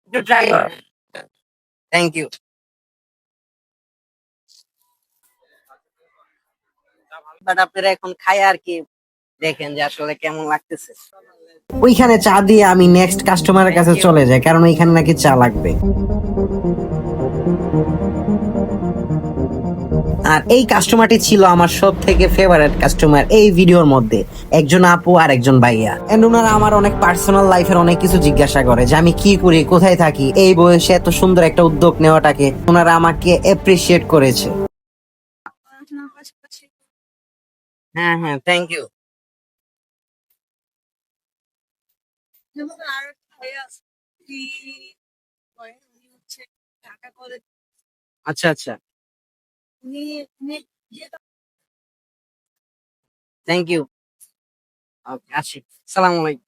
একটু ট্রাই করেন। Thank you. But আপনারা এখন খায় আর কি দেখেন যে আসলে কেমন লাগতেছে। ওইখানে চা দিয়ে আমি নেক্সট কাস্টমারের কাছে চলে যাই, কারণ ওইখানে নাকি চা লাগবে। আর এই কাস্টমারটি ছিল আমার সব থেকে ফেভারিট কাস্টমার এই ভিডিওর মধ্যে, একজন আপু আর একজন ভাইয়া। এন্ড ওনারা আমার অনেক পার্সোনাল লাইফের অনেক কিছু জিজ্ঞাসা করে, যে আমি কি করি, কোথায় থাকি, এই বয়সে এত সুন্দর একটা উদ্যোগ নেওয়াটাকে ওনারা আমাকে এপ্রিসিয়েট করেছে। হ্যাঁ হ্যাঁ, থ্যাংক ইউ। আচ্ছা আচ্ছা, থ্যাংক ইউ। ওকে, আসি। সালাম আলাইকুম।